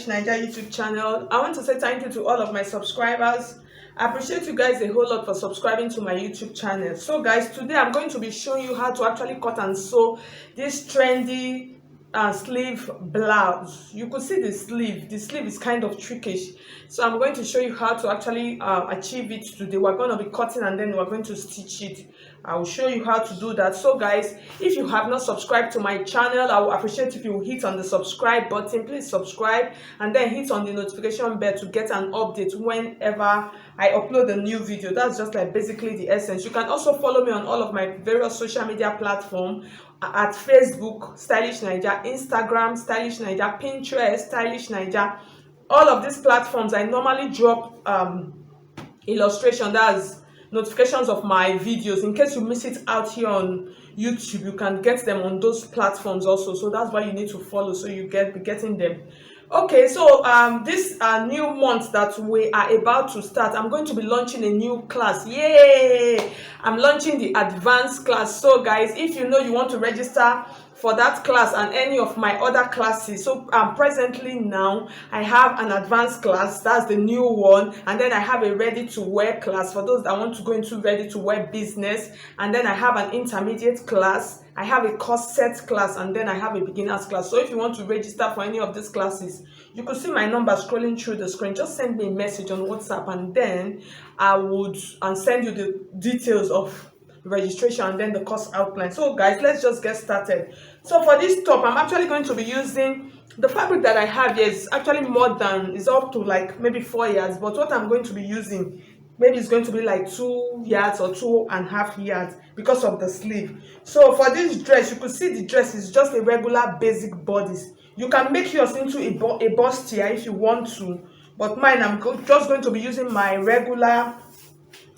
Naija YouTube channel. I want to say thank you to all of my subscribers. I appreciate you guys a whole lot for subscribing to my YouTube channel. So guys, today I'm going to be showing you how to actually cut and sew this trendy sleeve blouse. You could see the sleeve. The sleeve is kind of trickish. So I'm going to show you how to actually achieve it today. We're going to be cutting and then we're going to stitch it. I will show you how to do that. So guys, if you have not subscribed to my channel, I will appreciate if you hit on the subscribe button. Please subscribe and then hit on the notification bell to get an update whenever I upload a new video. That's just like basically the essence. You can also follow me on all of my various social media platforms at Facebook, Stylish Naija, Instagram, Stylish Naija, Pinterest, Stylish Naija. All of these platforms, I normally drop illustration, that's notifications of my videos. In case you miss it out here on YouTube, you can get them on those platforms also. So that's why you need to follow, so you be getting them. Okay, so this new month that we are about to start, I'm going to be launching a new class. Yay! I'm launching the advanced class. So guys, if you know you want to register for that class and any of my other classes, so presently now I have an advanced class, that's the new one, and then I have a ready to wear class for those that want to go into ready to wear business, and then I have an intermediate class, I have a corset class, and then I have a beginners class. So if you want to register for any of these classes, you could see my number scrolling through the screen. Just send me a message on WhatsApp and then I would send you the details of registration and then the course outline. So guys, let's just get started. So for this top, I'm actually going to be using the fabric that I have here. Is actually more than, is up to like maybe 4 yards, but what I'm going to be using, maybe it's going to be like 2 yards or 2.5 yards because of the sleeve. So for this dress, you could see the dress is just a regular basic bodice. You can make yours into a bustier if you want to, but mine, I'm just going to be using my regular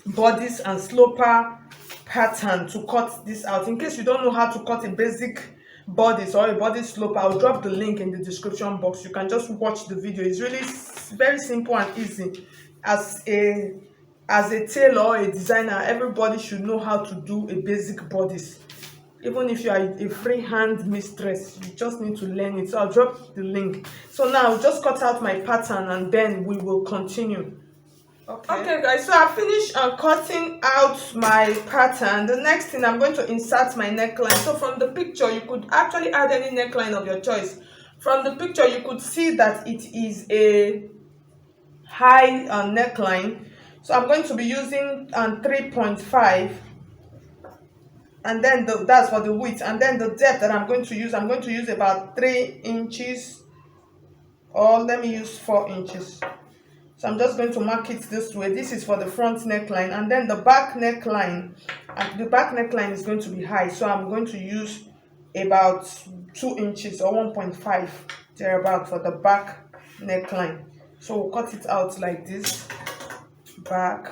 bodice and sloper pattern to cut this out. In case you don't know how to cut a basic bodice or a bodice slope, I'll drop the link in the description box. You can just watch the video. It's really very simple and easy. As a tailor or a designer, everybody should know how to do a basic bodice. Even if you are a freehand mistress, you just need to learn it. So I'll drop the link. So now I'll just cut out my pattern and then we will continue. Okay guys, so I finished cutting out my pattern. The next thing, I'm going to insert my neckline. So from the picture, you could actually add any neckline of your choice. From the picture, you could see that it is a high neckline. So I'm going to be using 3.5, and then that's for the width, and then the depth that I'm going to use about 3 inches, or let me use 4 inches. So I'm just going to mark it this way. This is for the front neckline, and then the back neckline. The back neckline is going to be high, so I'm going to use about 2 inches or 1.5 thereabout for the back neckline. So we'll cut it out like this. Back,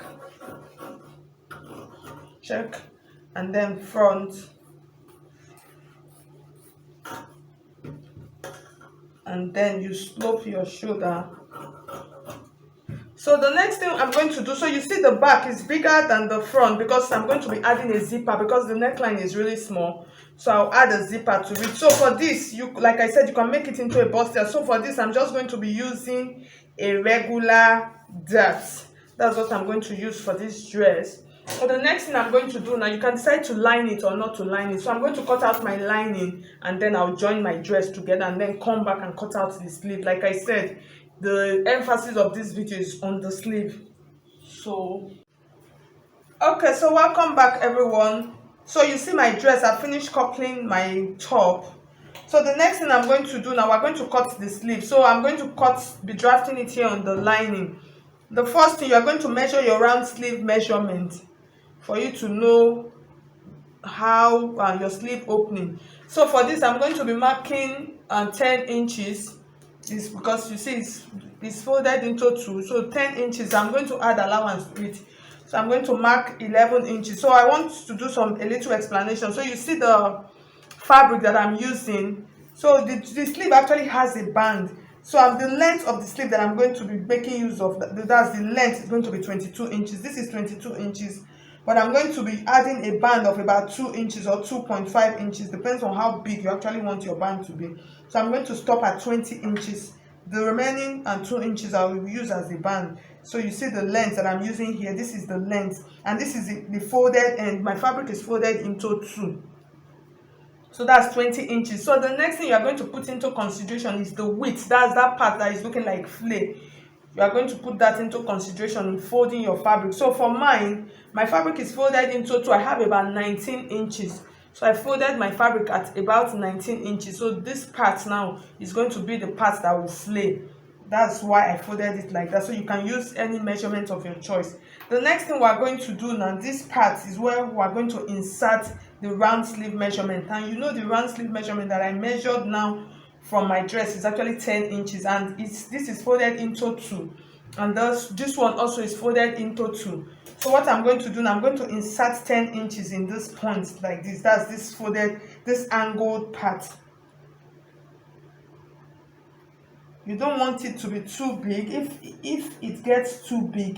check, and then front, and then you slope your shoulder. So the next thing I'm going to do, so you see the back is bigger than the front because I'm going to be adding a zipper because the neckline is really small. So I'll add a zipper to it. So for this, like I said, you can make it into a bustier. So for this, I'm just going to be using a regular dart. That's what I'm going to use for this dress. So the next thing I'm going to do now, you can decide to line it or not to line it. So I'm going to cut out my lining and then I'll join my dress together and then come back and cut out the sleeve. Like I said, the emphasis of this video is on the sleeve. So okay, so welcome back everyone. So you see my dress, I finished coupling my top. So the next thing I'm going to do now, we're going to cut the sleeve. So I'm going to be drafting it here on the lining. The first thing, you're going to measure your round sleeve measurement for you to know how your sleeve opening. So for this, I'm going to be marking 10 inches. Is because you see it's folded into 2, so 10 inches. I'm going to add allowance to it, so I'm going to mark 11 inches. So I want to do a little explanation. So you see the fabric that I'm using. So the sleeve actually has a band. So the length of the sleeve that I'm going to be making use of, that's the length, is going to be 22 inches. This is 22 inches, but I'm going to be adding a band of about 2 inches or 2.5 inches, depends on how big you actually want your band to be. So I'm going to stop at 20 inches The remaining and 2 inches I will use as a band. So you see the length that I'm using here. This is the length, and this is the folded end. My fabric is folded into 2, so that's 20 inches. So the next thing you are going to put into consideration is the width. That's that part that is looking like flay. You are going to put that into consideration in folding your fabric. So for mine, my fabric is folded into 2. I have about 19 inches. So I folded my fabric at about 19 inches. So this part now is going to be the part that will flay. That's why I folded it like that. So you can use any measurement of your choice. The next thing we are going to do now, this part is where we are going to insert the round sleeve measurement. And you know the round sleeve measurement that I measured now from my dress is actually 10 inches, and this is folded into 2, and this one also is folded into 2. So what I'm going to do now, I'm going to insert 10 inches in this point like this. That's this folded, this angled part. You don't want it to be too big. If it gets too big,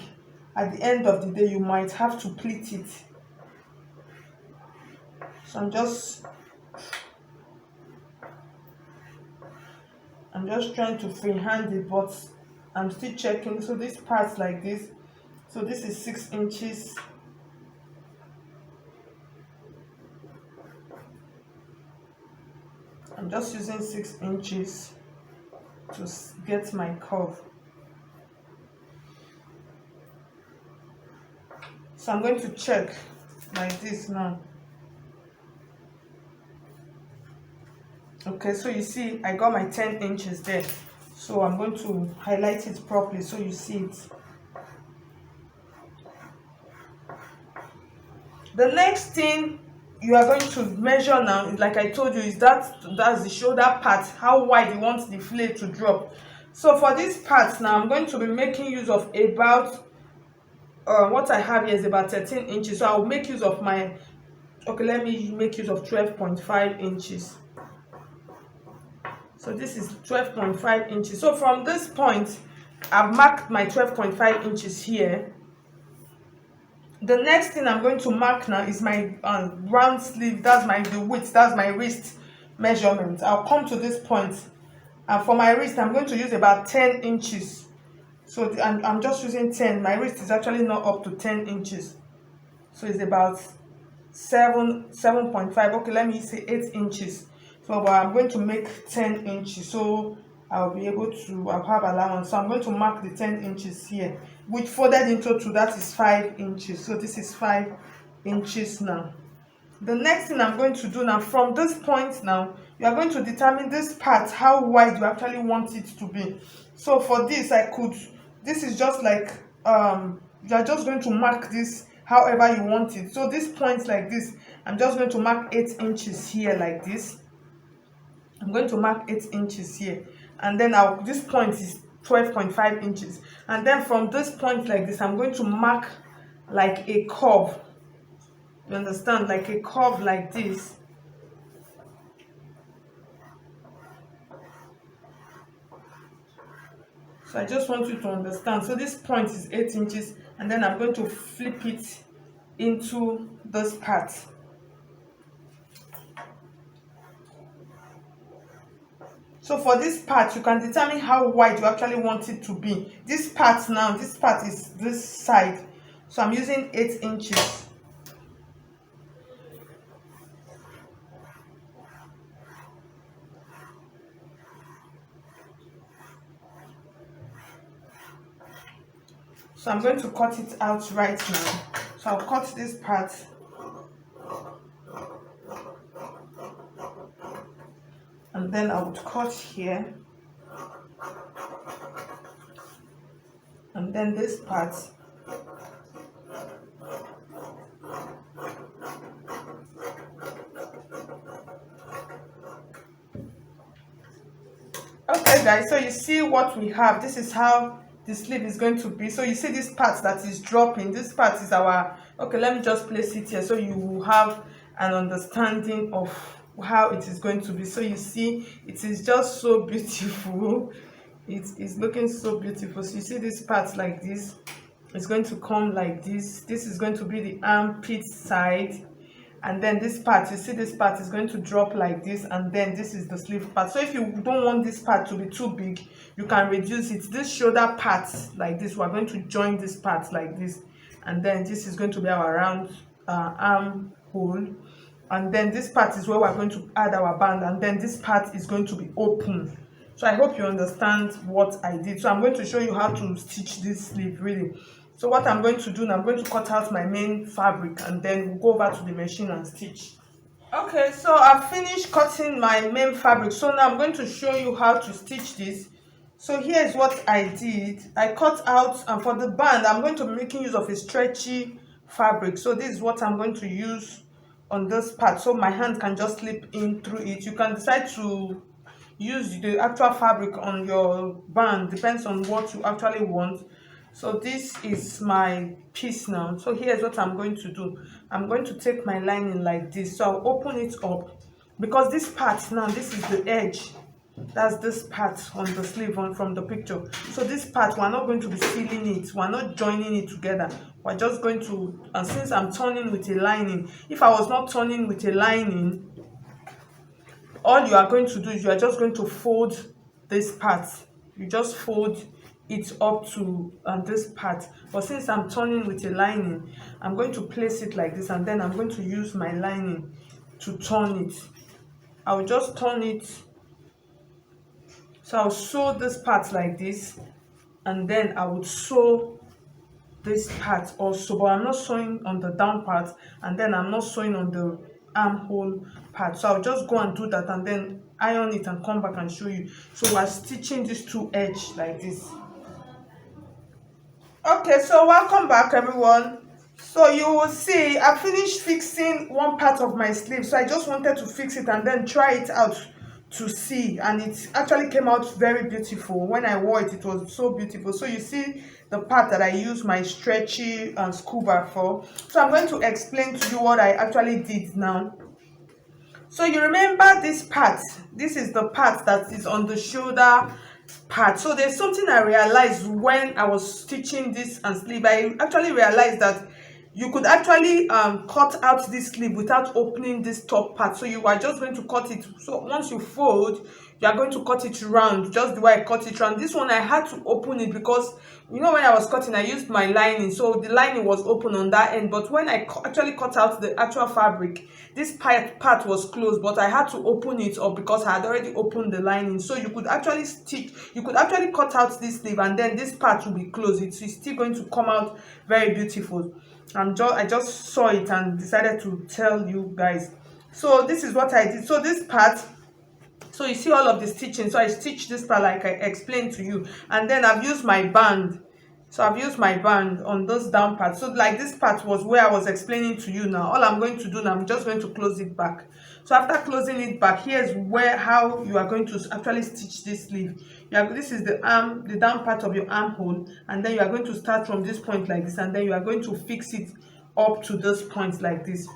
at the end of the day you might have to pleat it. So I'm just trying to freehand it, but I'm still checking. So this part like this, so this is 6 inches. I'm just using 6 inches to get my curve. So I'm going to check like this now. Okay, so you see I got my 10 inches there. So I'm going to highlight it properly so you see it. The next thing you are going to measure now, like I told you, is that's the shoulder part, how wide you want the flay to drop. So for this part now, I'm going to be making use of about what I have here is about 13 inches. So I'll make use of my, okay, let me make use of 12.5 inches. So this is 12.5 inches. So from this point, I've marked my 12.5 inches here. The next thing I'm going to mark now is my round sleeve. That's the width, that's my wrist measurement. I'll come to this point, and for my wrist, I'm going to use about 10 inches. So I'm just using 10. My wrist is actually not up to 10 inches. So it's about 7.5. Okay, let me say 8 inches. So but I'm going to make 10 inches. So I'll be able to, I'll have allowance. So I'm going to mark the 10 inches here, which folded into 2, that is 5 inches. So this is 5 inches now. The next thing I'm going to do now, from this point now, you are going to determine this part, how wide you actually want it to be. So for this, this is just like, you are just going to mark this however you want it. So this point like this, I'm just going to mark 8 inches here like this. I'm going to mark 8 inches here, and then this point is 12.5 inches, and then from this point like this, I'm going to mark like a curve. You understand? Like a curve like this. So I just want you to understand. So this point is 8 inches, and then I'm going to flip it into this part. So for this part, you can determine how wide you actually want it to be. This part now, this part is this side. So I'm using 8 inches. So I'm going to cut it out right now. So I'll cut this part. And then I would cut here. And then this part. Okay guys, so you see what we have. This is how the sleeve is going to be. So you see this part that is dropping. This part is our, okay, let me just place it here so you will have an understanding of how it is going to be. So you see it is just so beautiful. It is looking so beautiful. So you see this part like this, it's going to come like this. This is going to be the armpit side, and then this part, you see this part is going to drop like this, and then this is the sleeve part. So if you don't want this part to be too big, you can reduce it. This shoulder part like this, we're going to join this part like this, and then this is going to be our round armhole, and then this part is where we're going to add our band, and then this part is going to be open. So I hope you understand what I did. So I'm going to show you how to stitch this sleeve really. So what I'm going to do now, I'm going to cut out my main fabric, and then we'll go over to the machine and stitch. Okay, so I've finished cutting my main fabric. So now I'm going to show you how to stitch this. So here's what I did. I cut out, and for the band, I'm going to be making use of a stretchy fabric. So this is what I'm going to use on this part, so my hand can just slip in through it. You can decide to use the actual fabric on your band, depends on what you actually want. So this is my piece now. So here's what I'm going to do. I'm going to take my lining like this. So I'll open it up, because this part now, this is the edge, that's this part on the sleeve from the picture. So this part, we're not going to be sealing it, we're not joining it together, we're just going to, and since I'm turning with a lining, if I was not turning with a lining, all you are going to do is you are just going to fold this part. You just fold it up to this part. But since I'm turning with a lining, I'm going to place it like this, and then I'm going to use my lining to turn it. I'll just turn it. So I'll sew this part like this, and then I would sew this part also, but I'm not sewing on the down part, and then I'm not sewing on the armhole part. So I'll just go and do that, and then iron it and come back and show you. So we're stitching these two edges like this. Okay, so welcome back everyone. So you will see I finished fixing one part of my sleeve. So I just wanted to fix it and then try it out to see, and it actually came out very beautiful. When I wore it, it was so beautiful. So you see the part that I use my stretchy and scuba for. So I'm going to explain to you what I actually did now. So you remember this part, this is the part that is on the shoulder part. So there's something I realized when I was stitching this and sleeve. I actually realized that you could actually cut out this sleeve without opening this top part. So you are just going to cut it. So once you fold, you are going to cut it round, just the way I cut it round. This one I had to open it because, you know, when I was cutting, I used my lining, so the lining was open on that end. But when I actually cut out the actual fabric, this part was closed, but I had to open it up because I had already opened the lining. So you could actually stitch, you could actually cut out this sleeve, and then this part will be closed. It's still going to come out very beautiful. I just saw it and decided to tell you guys. So this is what I did. So this part, so you see all of the stitching. So I stitched this part like I explained to you, and then I've used my band. So I've used my band on those down parts. So like this part was where I was explaining to you now. All I'm going to do now, I'm just going to close it back. So after closing it back, here's how you are going to actually stitch this sleeve. This is the down part of your armhole, and then you are going to start from this point like this, and then you are going to fix it up to this point like this.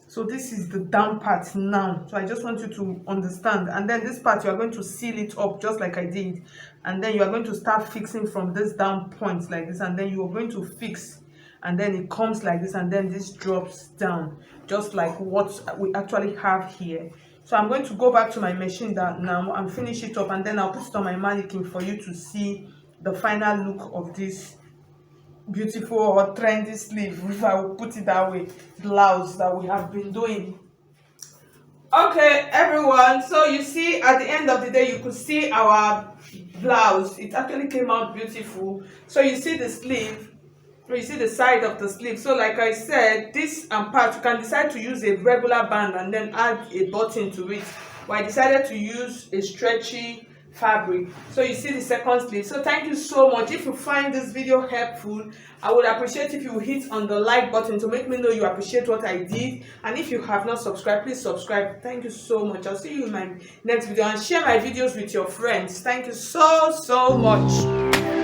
So this is the down part now. So I just want you to understand. And then this part, you are going to seal it up just like I did. And then you are going to start fixing from this down point like this. And then you are going to fix. And then it comes like this. And then this drops down. Just like what we actually have here. So I'm going to go back to my machine now and finish it up. And then I'll put it on my mannequin for you to see the final look of this beautiful or trendy sleeve, if I will put it that way, blouse that we have been doing. Okay everyone, so you see at the end of the day, you could see our blouse. It actually came out beautiful. So you see the sleeve, you see the side of the sleeve. So like I said, this part, you can decide to use a regular band and then add a button to it, but I decided to use a stretchy fabric. So you see the second sleeve. So thank you so much. If you find this video helpful, I would appreciate if you hit on the like button to make me know you appreciate what I did. And if you have not subscribed, please subscribe. Thank you so much. I'll see you in my next video, and share my videos with your friends. Thank you so much.